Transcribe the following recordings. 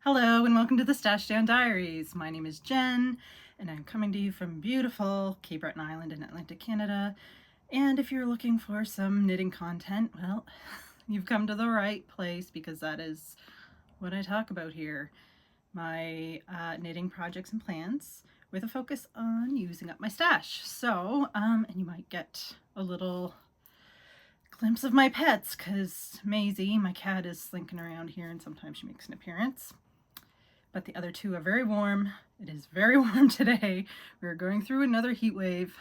Hello and welcome to the Stash-down Diaries. My name is Jen and I'm coming to you from beautiful Cape Breton Island in Atlantic Canada. And if you're looking for some knitting content, well, you've come to the right place because that is what I talk about here. My knitting projects and plans with a focus on using up my stash. So, and you might get a little glimpse of my pets because Maisie, my cat, is slinking around here and sometimes she makes an appearance. But the other two are very warm. It is very warm today. We're going through another heat wave.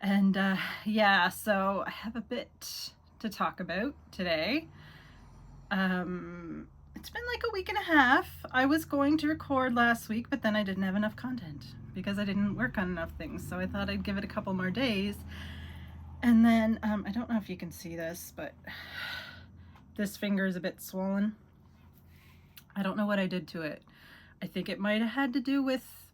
And yeah, so I have a bit to talk about today. It's been like a week and a half. I was going to record last week, but then I didn't have enough content because I didn't work on enough things. So I thought I'd give it a couple more days. And then, I don't know if you can see this, but this finger is a bit swollen. I don't know what I did to it. I think it might have had to do with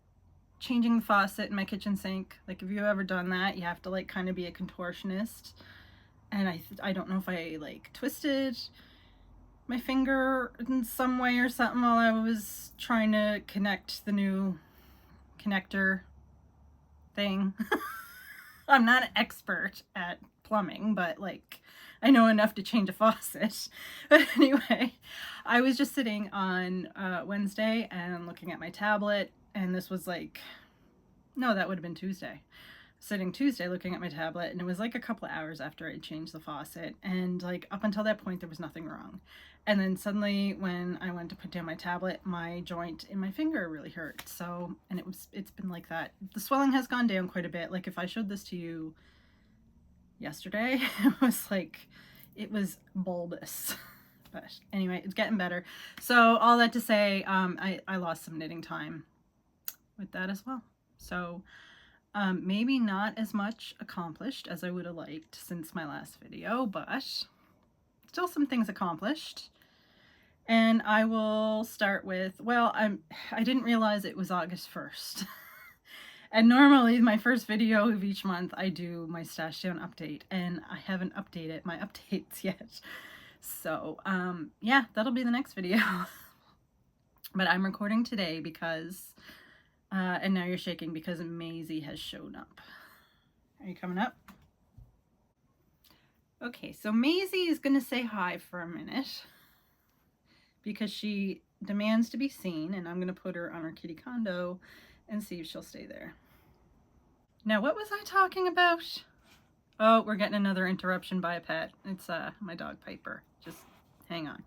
changing the faucet in my kitchen sink. Like, if you've ever done that, you have to like kind of be a contortionist. And I don't know if I like twisted my finger in some way or something while I was trying to connect the new connector thing. I'm not an expert at plumbing, but like I know enough to change a faucet. But anyway, I was just sitting on Wednesday and looking at my tablet, and this was like, no, that would have been Tuesday. Sitting Tuesday looking at my tablet, and it was like a couple of hours after I changed the faucet, and like up until that point there was nothing wrong. And then suddenly when I went to put down my tablet, my joint in my finger really hurt. So, and it's been like that. The swelling has gone down quite a bit. Like if I showed this to you yesterday, it was bulbous. But anyway, it's getting better. So all that to say, I lost some knitting time with that as well. So maybe not as much accomplished as I would have liked since my last video, but still some things accomplished. And I will start with, well, I didn't realize it was August 1st. And normally my first video of each month I do my Stash-down update, and I haven't updated my updates yet. So yeah, that'll be the next video. But I'm recording today because, and now you're shaking because Maisie has shown up. Are you coming up? Okay, so Maisie is gonna say hi for a minute because she demands to be seen, and I'm gonna put her on her kitty condo and see if she'll stay there. Now, what was I talking about? Oh, we're getting another interruption by a pet. It's my dog Piper. Just hang on.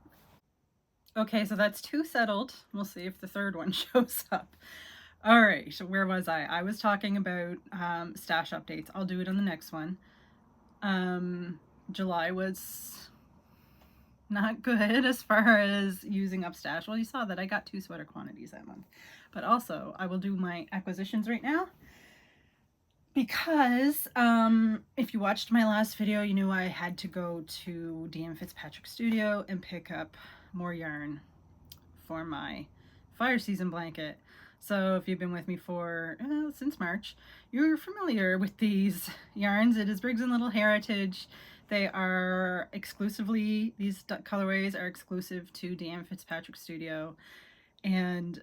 Okay, so that's two settled. We'll see if the third one shows up. All right, so where was I? I was talking about stash updates. I'll do it on the next one. July was not good as far as using up stash. Well, you saw that I got 2 sweater quantities that month. But also, I will do my acquisitions right now. Because if you watched my last video, you knew I had to go to DM Fitzpatrick's studio and pick up more yarn for my fire season blanket. So if you've been with me for since March, you're familiar with these yarns. It is Briggs and Little Heritage. They are exclusively, these colorways are exclusive to DM Fitzpatrick Studio. And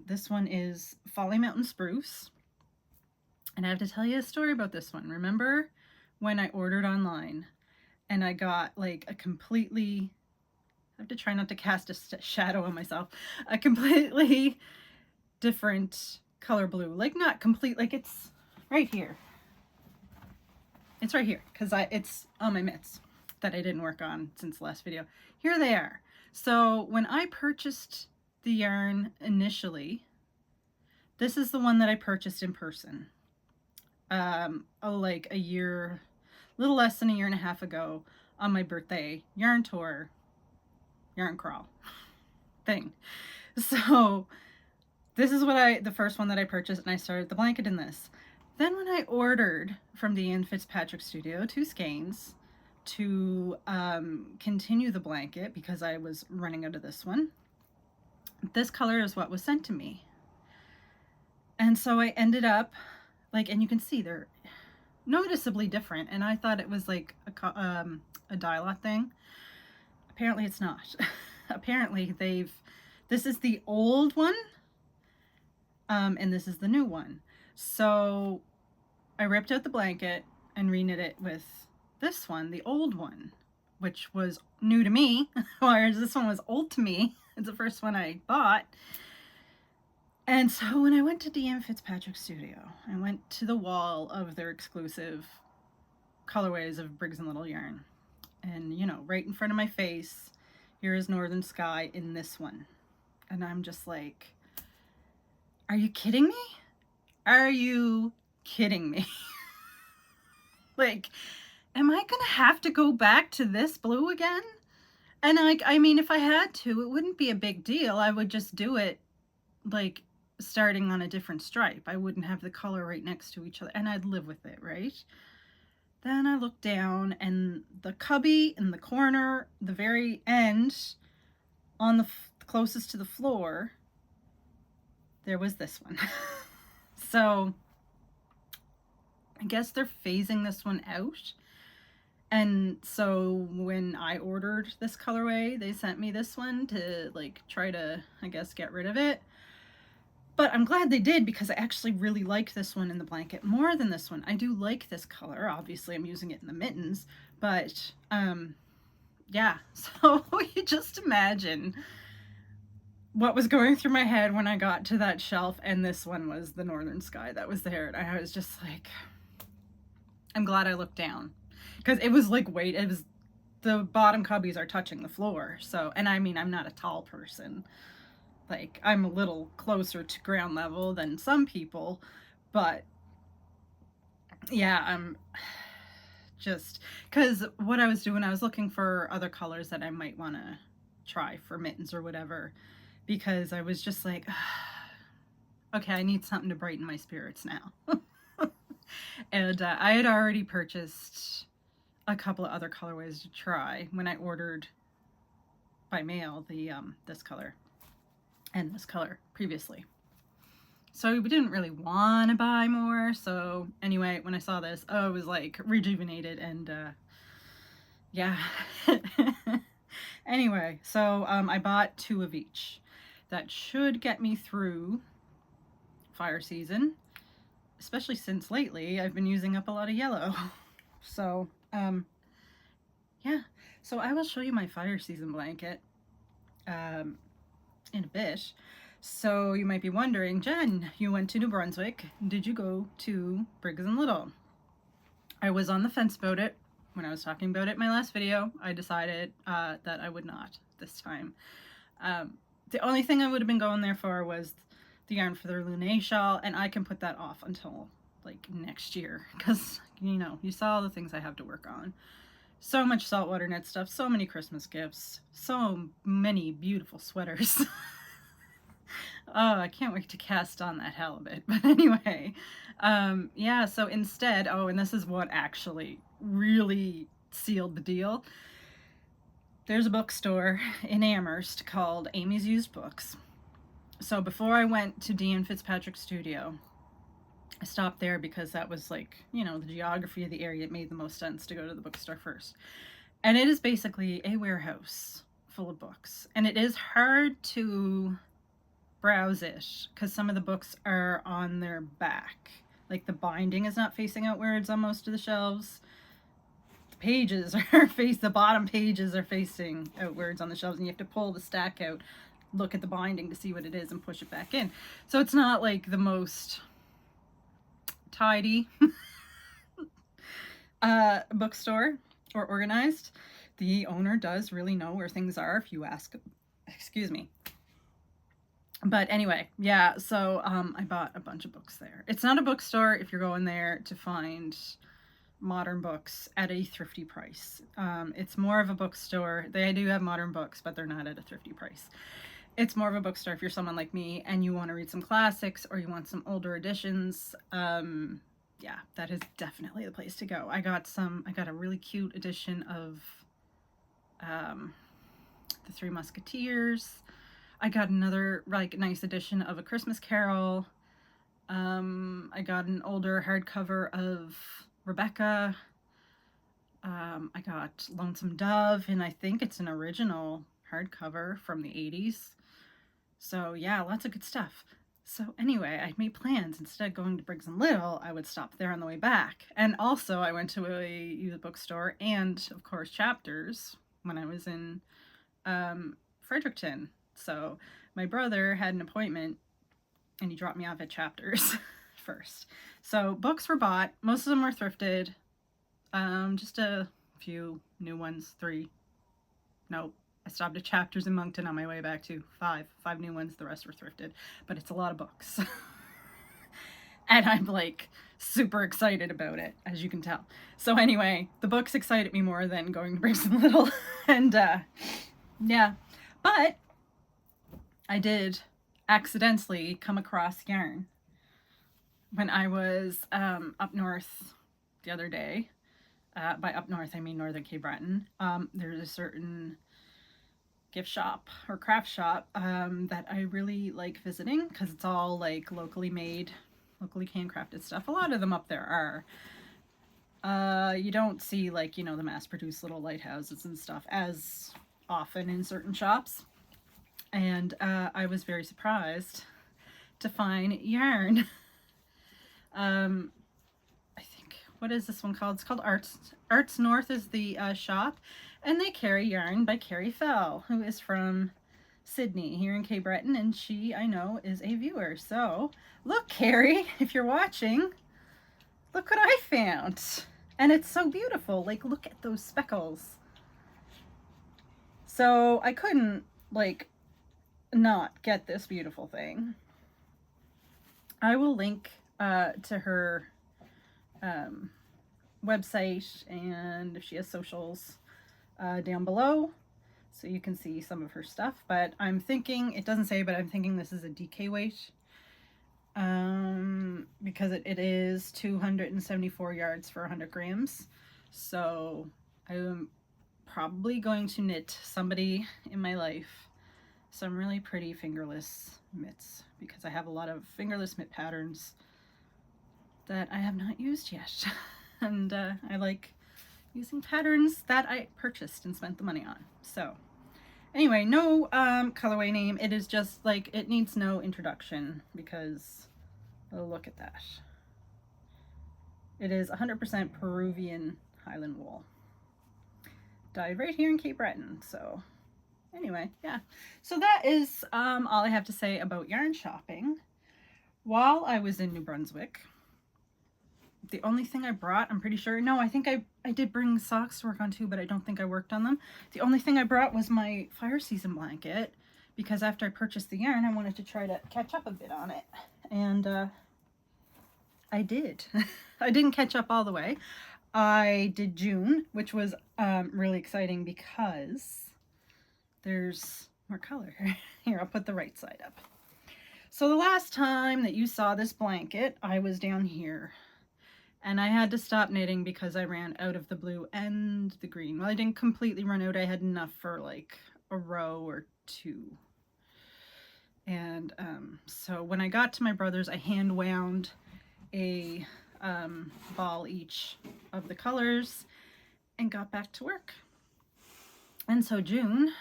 this one is Folly Mountain Spruce. And I have to tell you a story about this one. Remember when I ordered online and I got like a completely, I have to try not to cast a shadow on myself, a completely different color blue. Like not complete, like it's right here. It's right here because it's on my mitts that I didn't work on since the last video. Here they are. So when I purchased the yarn initially, this is the one that I purchased in person. Like a year, little less than a year and a half ago on my birthday yarn tour, yarn crawl thing. So this is what the first one that I purchased, and I started the blanket in this. Then when I ordered from the Ian Fitzpatrick Studio 2 skeins to continue the blanket because I was running out of this one, this color is what was sent to me. And so I ended up like, and you can see they're noticeably different, and I thought it was like a dye lot thing. Apparently it's not. Apparently This is the old one, and this is the new one. So I ripped out the blanket and reknit it with this one, the old one, which was new to me, whereas this one was old to me. It's the first one I bought. And so when I went to DM Fitzpatrick Studio, I went to the wall of their exclusive colorways of Briggs and Little yarn. And, you know, right in front of my face, here is Northern Sky in this one. And I'm just like, are you kidding me? Are you kidding me? Like, am I gonna have to go back to this blue again? And like, I mean, if I had to, it wouldn't be a big deal. I would just do it like starting on a different stripe. I wouldn't have the color right next to each other, and I'd live with it, right? Then I looked down, and the cubby in the corner, the very end, on the closest to the floor, there was this one. So I guess they're phasing this one out. And so when I ordered this colorway, they sent me this one to like try to, I guess, get rid of it. But I'm glad they did, because I actually really like this one in the blanket more than this one. I do like this color. Obviously, I'm using it in the mittens, but yeah. So you just imagine what was going through my head when I got to that shelf and this one was the Northern Sky that was there. And I was just like, I'm glad I looked down, because it was like, wait, it was, the bottom cubbies are touching the floor. So, and I mean, I'm not a tall person. Like, I'm a little closer to ground level than some people, but yeah, I'm just, because what I was doing, I was looking for other colors that I might want to try for mittens or whatever, because I was just like, okay, I need something to brighten my spirits now. And I had already purchased a couple of other colorways to try when I ordered by mail the this color and this color previously. So we didn't really want to buy more. So anyway, when I saw this, I was like rejuvenated, and yeah. Anyway, so I bought 2 of each. That should get me through fire season, especially since lately I've been using up a lot of yellow. So yeah, so I will show you my fire season blanket in a bit. So you might be wondering, Jen, you went to New Brunswick. Did you go to Briggs and Little? I was on the fence about it. When I was talking about it in my last video, I decided that I would not this time. The only thing I would have been going there for was the yarn for their Lune shawl, and I can put that off until like next year, because, you know, you saw all the things I have to work on. So much saltwater knit stuff, so many Christmas gifts, so many beautiful sweaters. Oh, I can't wait to cast on that halibut. But anyway, yeah, so instead, oh, and this is what actually really sealed the deal. There's a bookstore in Amherst called Amy's Used Books. So before I went to Dean Fitzpatrick Studio, I stopped there because that was like, you know, the geography of the area. It made the most sense to go to the bookstore first. And it is basically a warehouse full of books. And it is hard to browse it because some of the books are on their back. Like the binding is not facing outwards on most of the shelves. The pages are the bottom pages are facing outwards on the shelves, and you have to pull the stack out, look at the binding to see what it is, and push it back in. So it's not like the most tidy bookstore or organized. The owner does really know where things are if you ask. Excuse me. But anyway, yeah, so I bought a bunch of books there. It's not a bookstore if you're going there to find modern books at a thrifty price. It's more of a bookstore. They do have modern books, but they're not at a thrifty price. It's more of a bookstore if you're someone like me and you want to read some classics or you want some older editions. Yeah, that is definitely the place to go. I got a really cute edition of The Three Musketeers. I got another like nice edition of A Christmas Carol. I got an older hardcover of Rebecca. I got Lonesome Dove, and I think it's an original hardcover from the 80s. So yeah, lots of good stuff. So anyway, I made plans. Instead of going to Briggs and Little, I would stop there on the way back. And also I went to a used bookstore and of course Chapters when I was in Fredericton. So my brother had an appointment and he dropped me off at Chapters first. So books were bought. Most of them were thrifted. Just a few new ones, 3. Nope. I stopped at Chapters in Moncton on my way back too. 5 new ones. The rest were thrifted. But it's a lot of books. And I'm like super excited about it, as you can tell. So anyway, the books excited me more than going to Briggs and Little. And yeah. But I did accidentally come across yarn when I was up north the other day. By up north, I mean northern Cape Breton. There's a certain gift shop or craft shop that I really like visiting because it's all like locally made, locally handcrafted stuff. A lot of them up there are. You don't see like, you know, the mass-produced little lighthouses and stuff as often in certain shops. And I was very surprised to find yarn. I think, what is this one called? It's called Arts North is the shop. And they carry yarn by Carrie Fell, who is from Sydney here in Cape Breton, and she, I know, is a viewer. So, look, Carrie, if you're watching, look what I found. And it's so beautiful. Like, look at those speckles. So, I couldn't, like, not get this beautiful thing. I will link to her website and if she has socials down below so you can see some of her stuff. But I'm thinking, it doesn't say, but I'm thinking this is a DK weight because it is 274 yards for 100 grams. So I'm probably going to knit somebody in my life some really pretty fingerless mitts because I have a lot of fingerless mitt patterns that I have not used yet. And I like using patterns that I purchased and spent the money on. So anyway, no colorway name. It is just like, it needs no introduction because, oh, look at that. It is 100% Peruvian Highland wool. Dyed right here in Cape Breton. So anyway, yeah. So that is all I have to say about yarn shopping. While I was in New Brunswick, the only thing I brought, I'm pretty sure, no, I think I did bring socks to work on too, but I don't think I worked on them. The only thing I brought was my fire season blanket because after I purchased the yarn, I wanted to try to catch up a bit on it. And I did. I didn't catch up all the way. I did June, which was really exciting because there's more color. Here, I'll put the right side up. So the last time that you saw this blanket, I was down here. And I had to stop knitting because I ran out of the blue and the green. Well, I didn't completely run out. I had enough for like a row or 2. And so when I got to my brother's, I hand wound a ball each of the colors and got back to work. And so June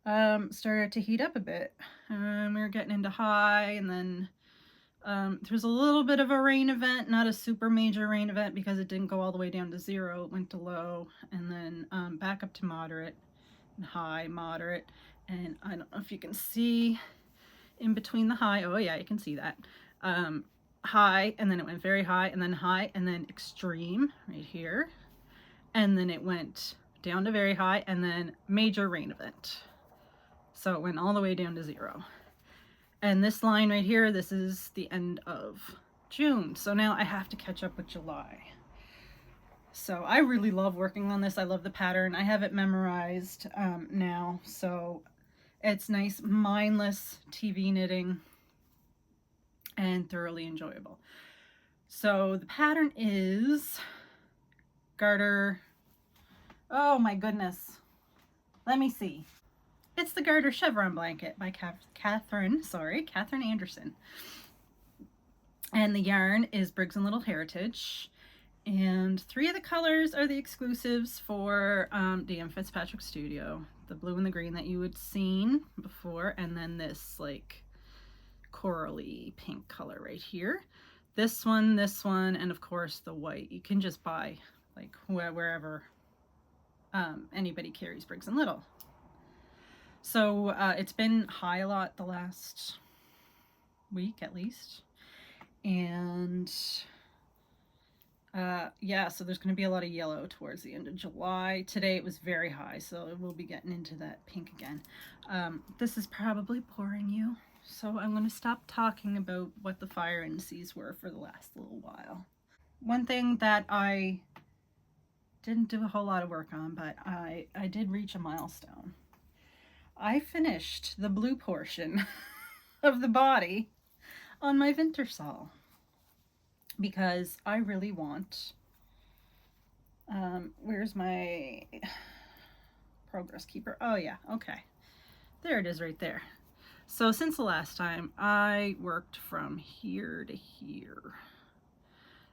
started to heat up a bit. We were getting into high, and then there was a little bit of a rain event, not a super major rain event because it didn't go all the way down to 0. It went to low and then back up to moderate and high, moderate. And I don't know if you can see in between the high. Oh yeah, you can see that. High, and then it went very high, and then high, and then extreme right here. And then it went down to very high, and then major rain event. So it went all the way down to 0. And this line right here, this is the end of June. So now I have to catch up with July. So I really love working on this. I love the pattern. I have it memorized now. So it's nice, mindless TV knitting and thoroughly enjoyable. So the pattern is garter. Oh my goodness. Let me see. It's the Garter Chevron Blanket by Catherine Anderson. And the yarn is Briggs and Little Heritage. And 3 of the colors are the exclusives for DM Fitzpatrick Studio. the blue and the green that you had seen before, and then this like corally pink color right here. This one, and of course the white. You can just buy like wherever anybody carries Briggs and Little. So it's been high a lot the last week at least, and yeah, so there's going to be a lot of yellow towards the end of July. Today it was very high, so we'll be getting into that pink again. This is probably boring you, so I'm going to stop talking about what the fire indices were for the last little while. One thing that I didn't do a whole lot of work on, but I did reach a milestone. I finished the blue portion of the body on my Vintera because I really want, where's my progress keeper? Oh yeah, okay. There it is right there. So since the last time, I worked from here to here.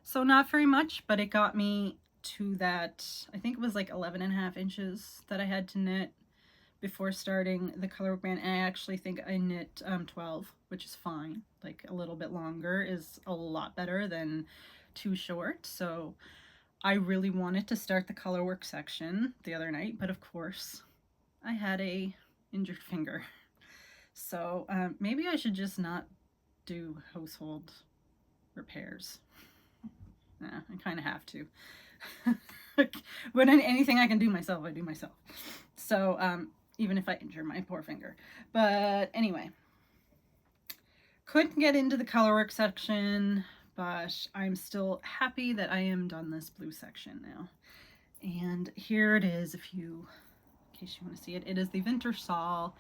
So not very much, but it got me to that, I think it was like 11.5 inches that I had to knit before starting the colorwork band, and I actually think I knit 12, which is fine. Like a little bit longer is a lot better than too short. So I really wanted to start the colorwork section the other night, but of course I had a injured finger. So maybe I should just not do household repairs. Nah, I kind of have to. When anything I can do myself, I do myself. So even if I injure my poor finger. But anyway, couldn't get into the colorwork section, but I'm still happy that I am done this blue section now. And here it is, in case you want to see it. It is the Vintera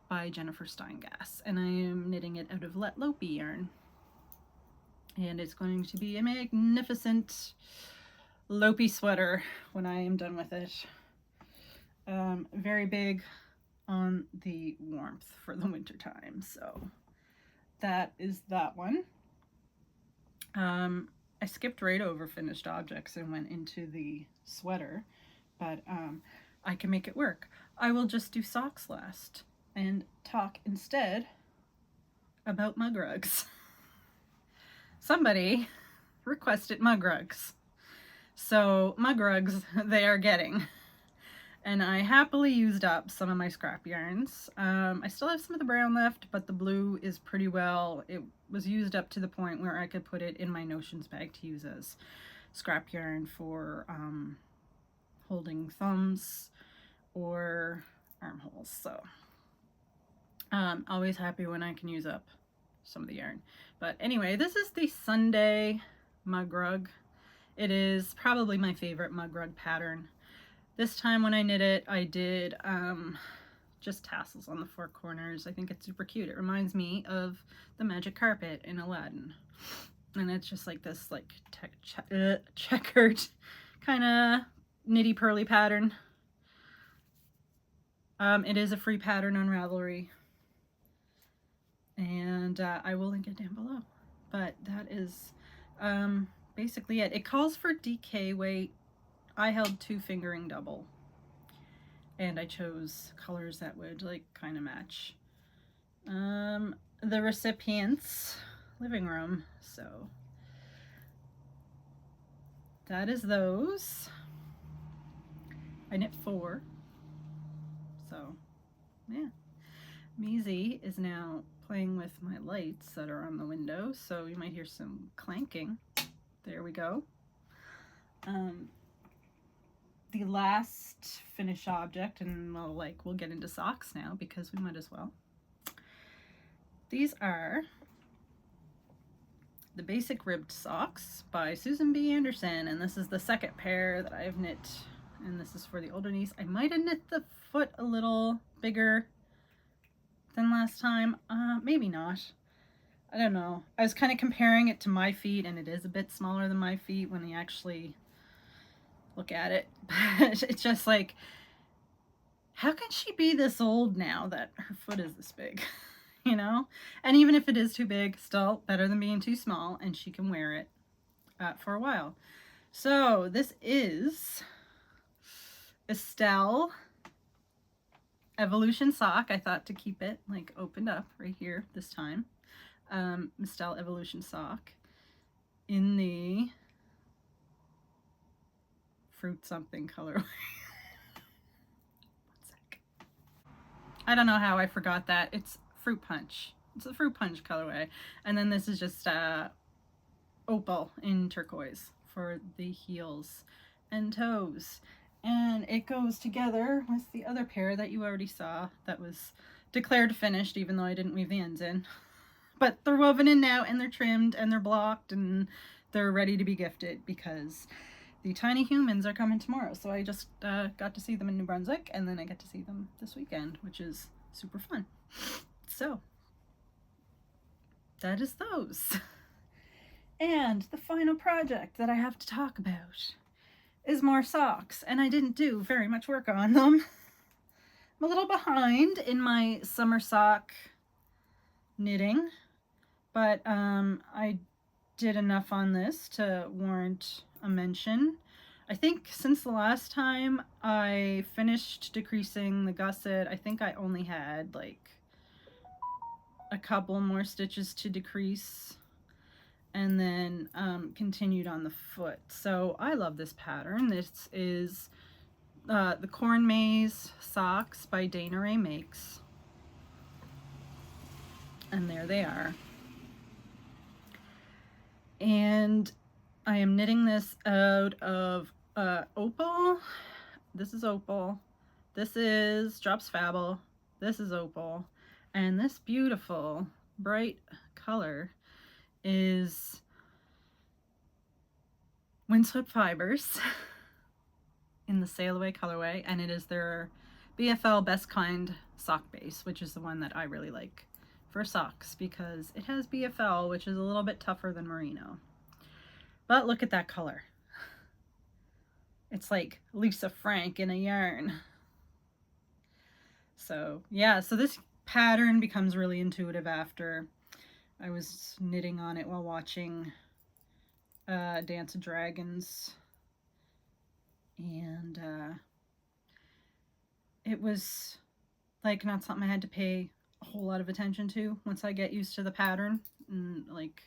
by Jennifer Steingass, and I am knitting it out of Let Lopi yarn. And it's going to be a magnificent Lopi sweater when I am done with it. Very big on the warmth for the winter time, so that is that one. I skipped right over finished objects and went into the sweater, but I can make it work. I will just do socks last and talk instead about Mugrugs. Somebody requested Mugrugs, so Mugrugs they are getting. And I happily used up some of my scrap yarns. I still have some of the brown left, but the blue is pretty well. It was used up to the point where I could put it in my notions bag to use as scrap yarn for holding thumbs or armholes. So always happy when I can use up some of the yarn. But anyway, this is the Sunday Mugrug. It is probably my favorite Mugrug pattern. This time when I knit it, I did just tassels on the 4 corners. I think it's super cute. It reminds me of the magic carpet in Aladdin. And it's just like this like checkered kind of nitty pearly pattern. It is a free pattern on Ravelry. And I will link it down below. But that is basically it. It calls for DK weight. I held 2 fingering double, and I chose colors that would like kind of match the recipient's living room. So that is those. I knit 4. So yeah, Measy is now playing with my lights that are on the window, so you might hear some clanking. There we go. The last finished object, and we'll get into socks now because we might as well. These are the Basic Ribbed Socks by Susan B. Anderson, and this is the second pair that I've knit, and this is for the older niece. I might have knit the foot a little bigger than last time. Maybe not. I don't know. I was kind of comparing it to my feet, and it is a bit smaller than my feet when you actually look at it. But it's just like, how can she be this old now that her foot is this big? You know? And even if it is too big, still better than being too small, and she can wear it for a while. So this is Estelle Evolution sock. I thought to keep it like opened up right here this time. Mistel Evolution sock in the fruit something colorway. One sec. I don't know how I forgot that. It's fruit punch. It's a fruit punch colorway. And then this is just opal in turquoise for the heels and toes. And it goes together with the other pair that you already saw that was declared finished, even though I didn't weave the ends in. But they're woven in now, and they're trimmed, and they're blocked, and they're ready to be gifted because the tiny humans are coming tomorrow. So I just got to see them in New Brunswick, and then I get to see them this weekend, which is super fun. So that is those. And the final project that I have to talk about is more socks, and I didn't do very much work on them. I'm a little behind in my summer sock knitting, but I did enough on this to warrant a mention. I think since the last time I finished decreasing the gusset, I think I only had like a couple more stitches to decrease, and then continued on the foot. So I love this pattern. This is the Corn Maze Socks by Dana Rae Makes. And there they are. And I am knitting this out of opal. This is opal. This is Drops Fabble. This is opal. And this beautiful bright color is Windswept Fibers in the Sail Away colorway, and it is their BFL Best Kind sock base, which is the one that I really like for socks because it has BFL, which is a little bit tougher than merino. But look at that color. It's like Lisa Frank in a yarn. So yeah, so this pattern becomes really intuitive after I was knitting on it while watching Dance of Dragons, and it was like not something I had to pay a whole lot of attention to once I get used to the pattern and like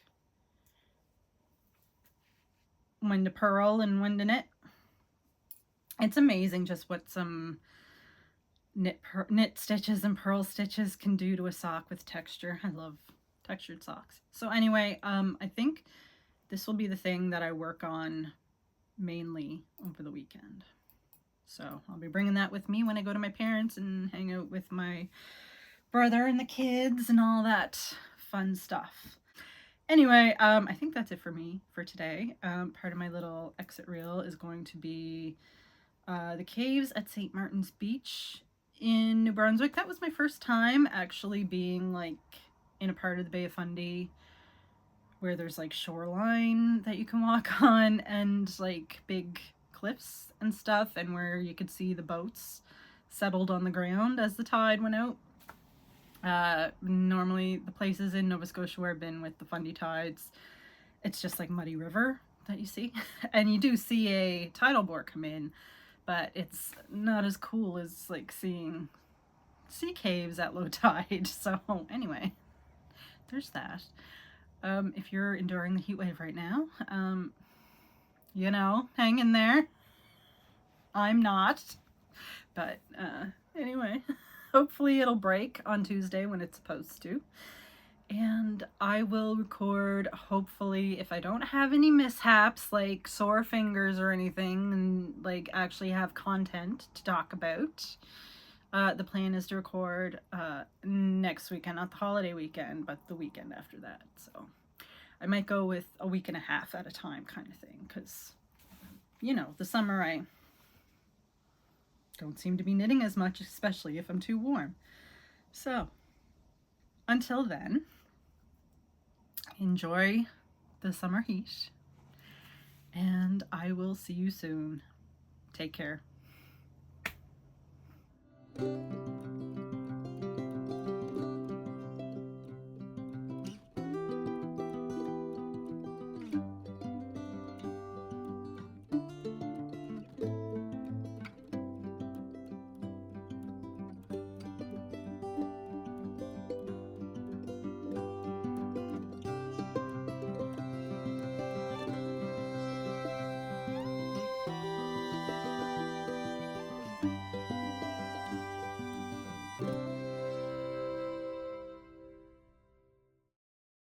when to purl and when to knit. It's amazing just what some knit stitches and purl stitches can do to a sock with texture. I love textured socks. So anyway, I think this will be the thing that I work on mainly over the weekend. So I'll be bringing that with me when I go to my parents and hang out with my brother and the kids and all that fun stuff. Anyway, I think that's it for me for today. Part of my little exit reel is going to be the caves at St. Martin's Beach in New Brunswick. That was my first time actually being like in a part of the Bay of Fundy where there's like shoreline that you can walk on and like big cliffs and stuff, and where you could see the boats settled on the ground as the tide went out. Normally the places in Nova Scotia where I've been with the Fundy tides, it's just like muddy river that you see. And you do see a tidal bore come in, but it's not as cool as like seeing sea caves at low tide. So anyway, there's that. If you're enduring the heat wave right now, you know, hang in there. I'm not. But anyway, hopefully it'll break on Tuesday when it's supposed to. And I will record, hopefully, if I don't have any mishaps like sore fingers or anything, and like actually have content to talk about. The plan is to record next weekend, not the holiday weekend, but the weekend after that. So I might go with a week and a half at a time kind of thing, because, you know, the summer I don't seem to be knitting as much, especially if I'm too warm. So until then, enjoy the summer heat, and I will see you soon. Take care.